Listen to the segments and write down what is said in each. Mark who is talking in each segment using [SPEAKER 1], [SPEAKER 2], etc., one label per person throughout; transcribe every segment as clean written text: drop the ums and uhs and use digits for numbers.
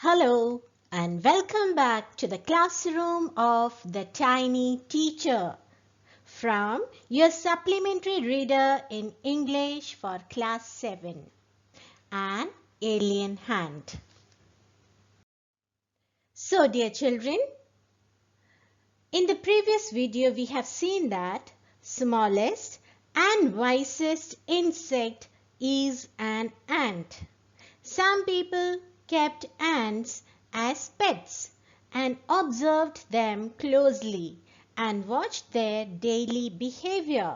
[SPEAKER 1] Hello and welcome back to the classroom of the Tiny Teacher from your supplementary reader in English for class 7, An Alien Hand. So dear children, in the previous video we have seen that smallest and wisest insect is an ant. Some people kept ants as pets and observed them closely and watched their daily behavior.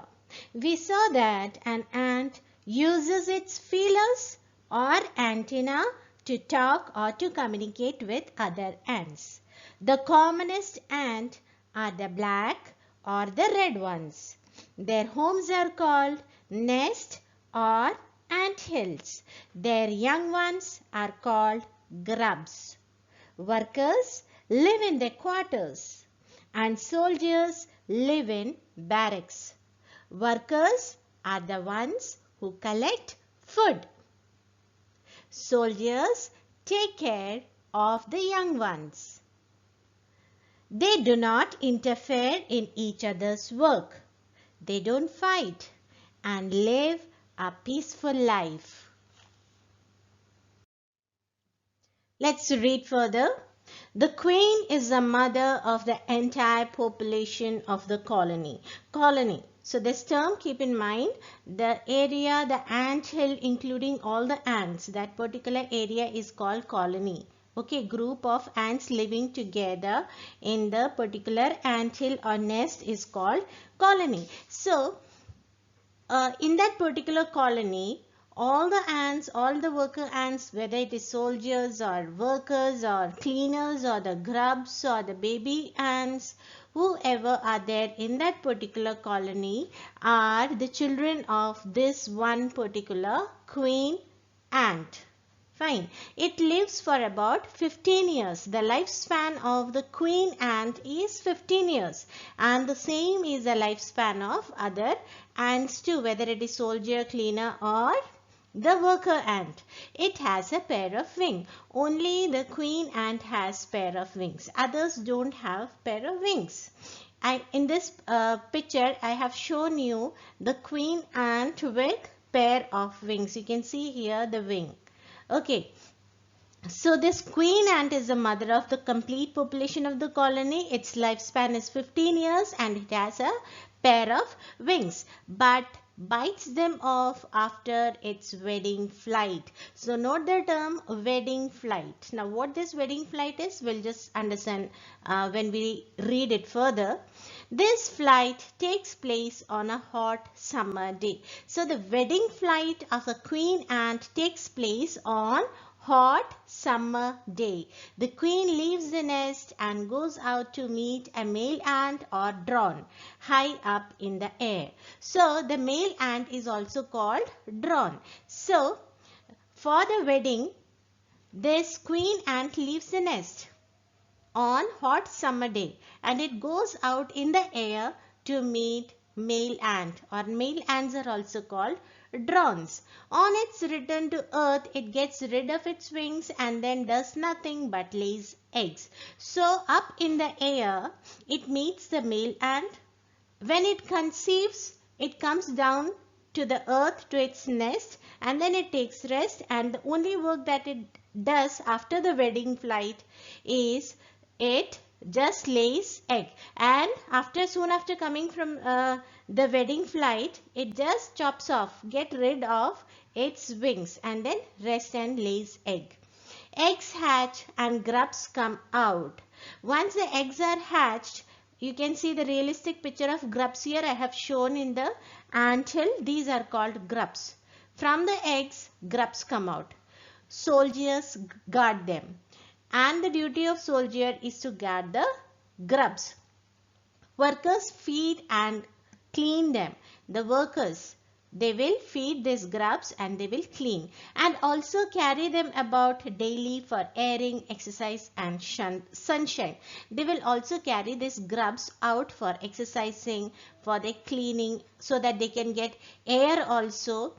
[SPEAKER 1] We saw that an ant uses its feelers or antenna to talk or to communicate with other ants. The commonest ant are the black or the red ones. Their homes are called nest or ant hills. Their young ones are called grubs. Workers live in their quarters and soldiers live in barracks. Workers are the ones who collect food. Soldiers take care of the young ones. They do not interfere in each other's work. They don't fight and live a peaceful life. Let's read further. The queen is the mother of the entire population of the colony. Colony. So this term, keep in mind, the area, the ant hill, including all the ants, that particular area is called colony. Okay, group of ants living together in the particular ant hill or nest is called colony. So, in that particular colony, all the ants, all the worker ants, whether it is soldiers or workers or cleaners or the grubs or the baby ants, whoever are there in that particular colony are the children of this one particular queen ant. Fine. It lives for about 15 years. The lifespan of the queen ant is 15 years. And the same is the lifespan of other ants too, whether it is soldier, cleaner or the worker ant. It has a pair of wings. Only the queen ant has pair of wings. Others don't have pair of wings. In this picture, I have shown you the queen ant with pair of wings. You can see here the wing. Okay, so this queen ant is the mother of the complete population of the colony. Its lifespan is 15 years and it has a pair of wings, but bites them off after its wedding flight. So note the term wedding flight. Now what this wedding flight is, we'll just understand when we read it further. This flight takes place on a hot summer day. So the wedding flight of a queen ant takes place on hot summer day. The queen leaves the nest and goes out to meet a male ant or drone high up in the air. So the male ant is also called drone. So for the wedding, this queen ant leaves the nest on hot summer day and it goes out in the air to meet male ant, or male ants are also called drones. On its return to earth, it gets rid of its wings and then does nothing but lays eggs. So up in the air, it meets the male ant. When it conceives, it comes down to the earth to its nest and then it takes rest, and the only work that it does after the wedding flight is it just lays egg, and soon after coming from the wedding flight, it just chops off, get rid of its wings and then rest and lays egg. Eggs hatch and grubs come out. Once the eggs are hatched, you can see the realistic picture of grubs here I have shown in the anthill. These are called grubs. From the eggs, grubs come out. Soldiers guard them. And the duty of soldier is to guard the grubs. Workers feed and clean them. The workers, they will feed these grubs and they will clean and also carry them about daily for airing, exercise and sunshine. They will also carry these grubs out for exercising, for their cleaning, so that they can get air also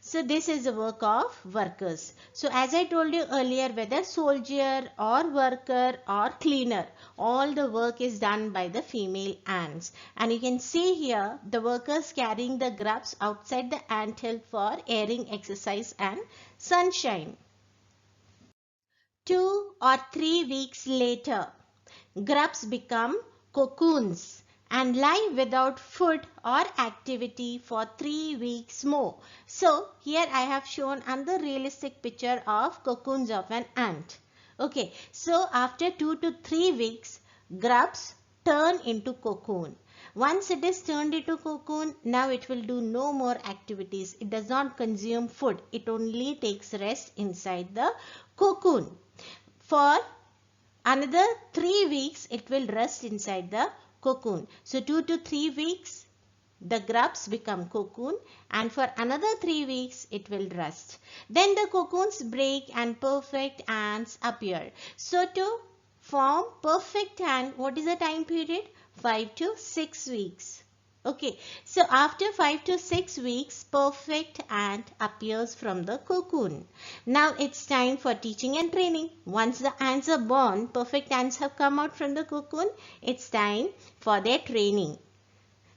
[SPEAKER 1] So this is the work of workers. So as I told you earlier, whether soldier or worker or cleaner, all the work is done by the female ants. And you can see here the workers carrying the grubs outside the anthill for airing, exercise and sunshine. 2 or 3 weeks later, grubs become cocoons and live without food or activity for 3 weeks more. So here I have shown another realistic picture of cocoons of an ant. Okay, so after 2 to 3 weeks, grubs turn into cocoon. Once it is turned into cocoon, now it will do no more activities. It does not consume food. It only takes rest inside the cocoon. For another 3 weeks, it will rest inside the cocoon. So 2 to 3 weeks, the grubs become cocoon, and for another 3 weeks, it will rest. Then the cocoons break and perfect ants appear. So to form perfect ant, what is the time period? 5 to 6 weeks. Okay, so after 5 to 6 weeks, perfect ant appears from the cocoon. Now it's time for teaching and training. Once the ants are born, perfect ants have come out from the cocoon. It's time for their training.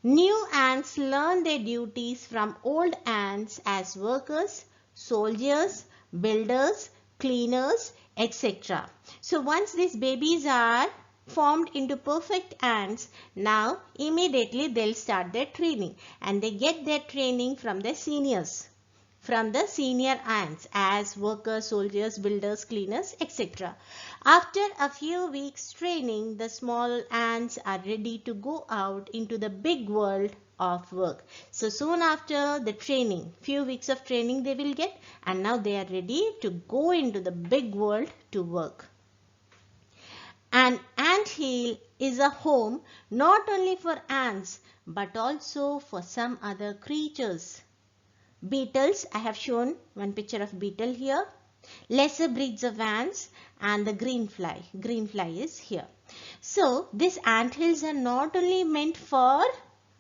[SPEAKER 1] New ants learn their duties from old ants as workers, soldiers, builders, cleaners, etc. So once these babies are formed into perfect ants, now immediately they'll start their training, and they get their training from their seniors, from the senior ants as workers, soldiers, builders, cleaners, etc. After a few weeks training, the small ants are ready to go out into the big world of work. So soon after the training, few weeks of training they will get, and now they are ready to go into the big world to work. An anthill is a home not only for ants but also for some other creatures. Beetles, I have shown one picture of beetle here. Lesser breeds of ants and the green fly. Green fly is here. So these anthills are not only meant for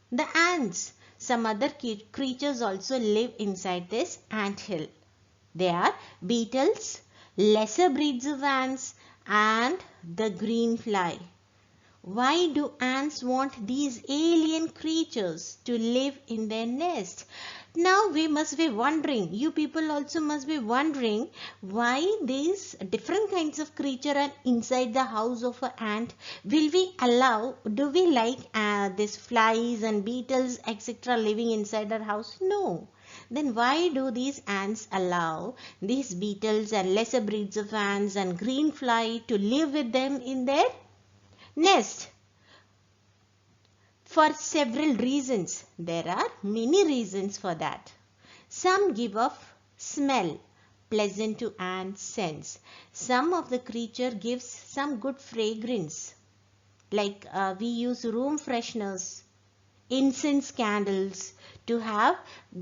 [SPEAKER 1] the ants. Some other creatures also live inside this anthill. They are beetles, lesser breeds of ants and the green fly. Why do ants want these alien creatures to live in their nest? Now we must be wondering, you people also must be wondering, why these different kinds of creature are inside the house of an ant. Will we allow, do we like these flies and beetles etc. living inside our house? No. Then why do these ants allow these beetles and lesser breeds of ants and green fly to live with them in their nest? For several reasons. There are many reasons for that. Some give off smell, pleasant to ant sense. Some of the creature gives some good fragrance. Like we use room fresheners, incense candles to have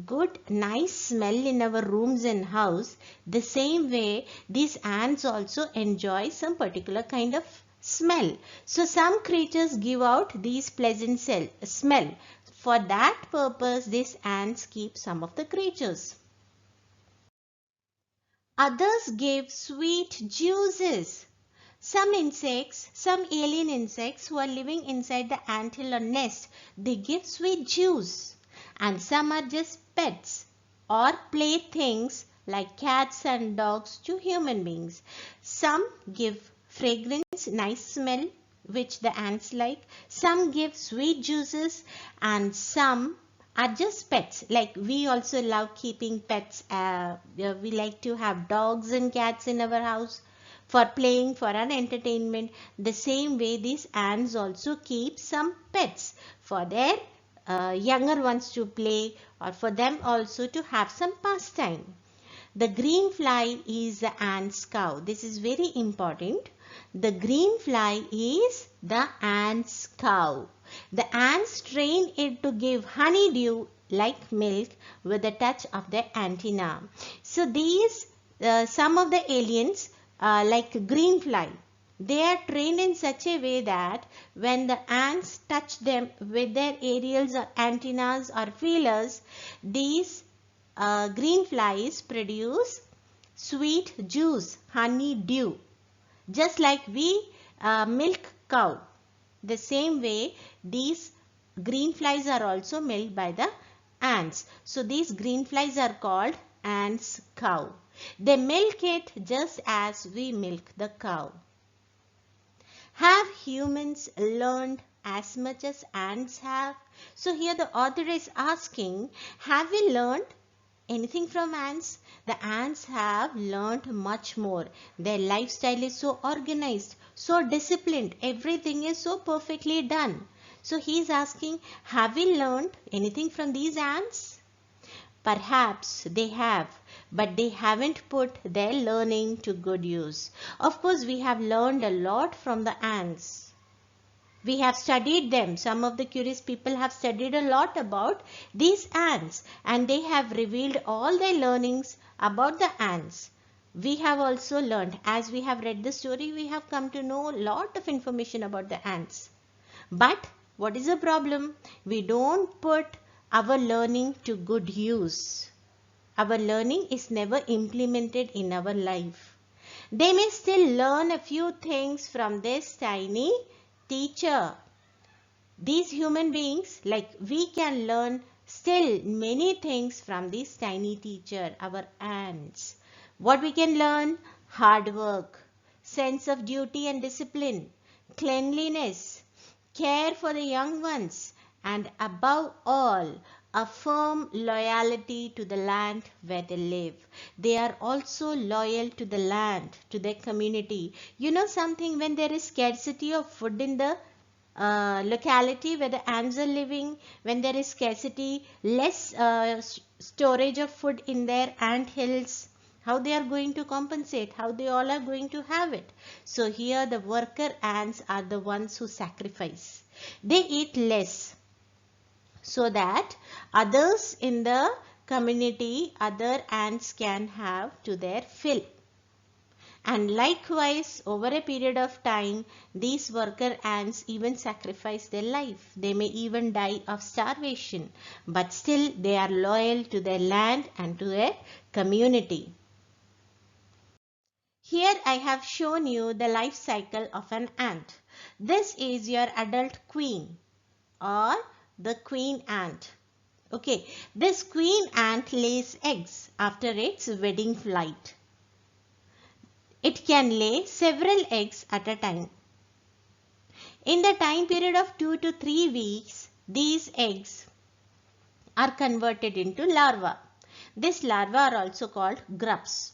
[SPEAKER 1] good nice smell in our rooms and house. The same way these ants also enjoy some particular kind of smell. So some creatures give out these pleasant smell. For that purpose these ants keep some of the creatures. Others give sweet juices. Some insects, some alien insects who are living inside the anthill or nest, they give sweet juice. And some are just pets or playthings like cats and dogs to human beings. Some give fragrance, nice smell, which the ants like. Some give sweet juices, and some are just pets. Like we also love keeping pets. We like to have dogs and cats in our house for playing, for an entertainment. The same way these ants also keep some pets for their younger ones to play, or for them also to have some pastime. The green fly is the ant's cow. This is very important. The green fly is the ant's cow. The ants train it to give honeydew like milk with a touch of their antenna. So these some of the aliens like green fly, they are trained in such a way that when the ants touch them with their aerials or antennas or feelers, these green flies produce sweet juice, honey dew, just like we milk cow. The same way these green flies are also milked by the ants. So these green flies are called ants cow. They milk it just as we milk the cow. Have humans learned as much as ants have? So here the author is asking, have we learned anything from ants? The ants have learned much more. Their lifestyle is so organized, so disciplined. Everything is so perfectly done. So he is asking, have we learned anything from these ants? Perhaps they have, but they haven't put their learning to good use. Of course, we have learned a lot from the ants. We have studied them. Some of the curious people have studied a lot about these ants, and they have revealed all their learnings about the ants. We have also learned, as we have read the story, we have come to know a lot of information about the ants. But what is the problem? We don't put our learning to good use. Our learning is never implemented in our life. They may still learn a few things from this tiny teacher. These human beings, like we can learn still many things from this tiny teacher, our ants. What we can learn? Hard work, sense of duty and discipline, cleanliness, care for the young ones, and above all, a firm loyalty to the land where they live. They are also loyal to the land, to their community. You know something, when there is scarcity of food in the locality where the ants are living, when there is scarcity, less storage of food in their ant hills, how they are going to compensate, how they all are going to have it. So here the worker ants are the ones who sacrifice. They eat less so that others in the community, other ants can have to their fill. And likewise, over a period of time, these worker ants even sacrifice their life. They may even die of starvation, but still they are loyal to their land and to their community. Here I have shown you the life cycle of an ant. This is your adult queen or the queen ant. Okay, this queen ant lays eggs after its wedding flight. It can lay several eggs at a time. In the time period of 2 to 3 weeks, these eggs are converted into larvae. These larvae are also called grubs.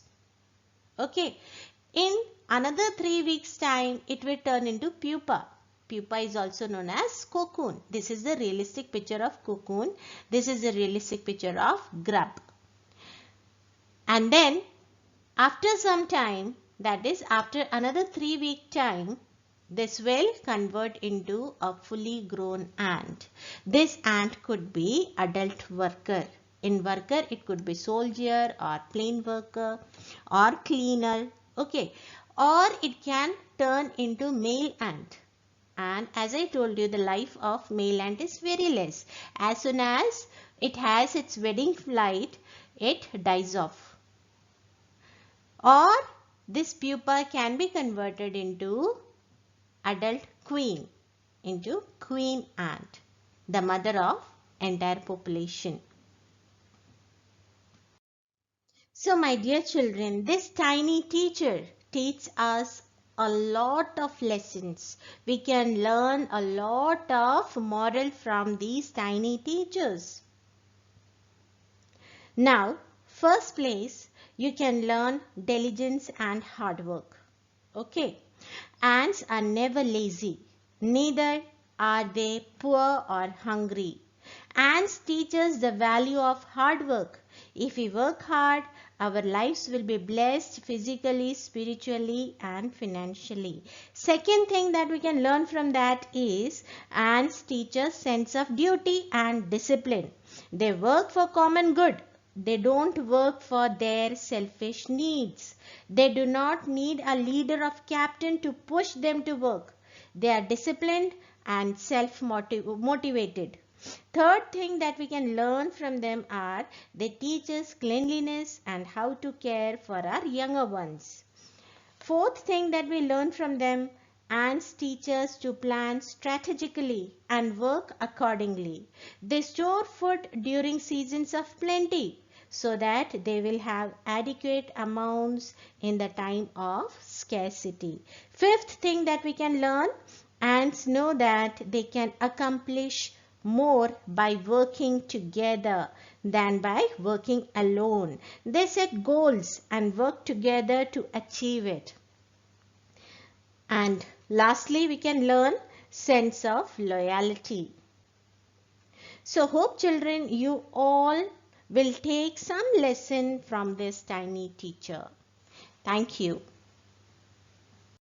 [SPEAKER 1] Okay, in another 3 weeks time, it will turn into pupa. Pupa is also known as cocoon. This is the realistic picture of cocoon. This is the realistic picture of grub. And then after some time, that is after another 3 week time, this will convert into a fully grown ant. This ant could be adult worker. In worker, it could be soldier or plain worker or cleaner. Okay. Or it can turn into male ant. And as I told you, the life of male ant is very less. As soon as it has its wedding flight, it dies off. Or this pupa can be converted into adult queen, into queen ant, the mother of entire population. So my dear children, this tiny teacher teaches us a lot of lessons. We can learn a lot of moral from these tiny teachers. Now, first place, you can learn diligence and hard work. Okay. Ants are never lazy. Neither are they poor or hungry. Ants teach us the value of hard work. If we work hard, our lives will be blessed physically, spiritually, and financially. Second thing that we can learn from that is ants teach us sense of duty and discipline. They work for common good. They don't work for their selfish needs. They do not need a leader or captain to push them to work. They are disciplined and self-motivated. Third thing that we can learn from them are they teach us cleanliness and how to care for our younger ones. Fourth thing that we learn from them, ants teach us to plan strategically and work accordingly. They store food during seasons of plenty so that they will have adequate amounts in the time of scarcity. Fifth thing that we can learn, ants know that they can accomplish more by working together than by working alone. They set goals and work together to achieve it. And lastly, we can learn sense of loyalty. So hope children, you all will take some lesson from this tiny teacher. Thank you.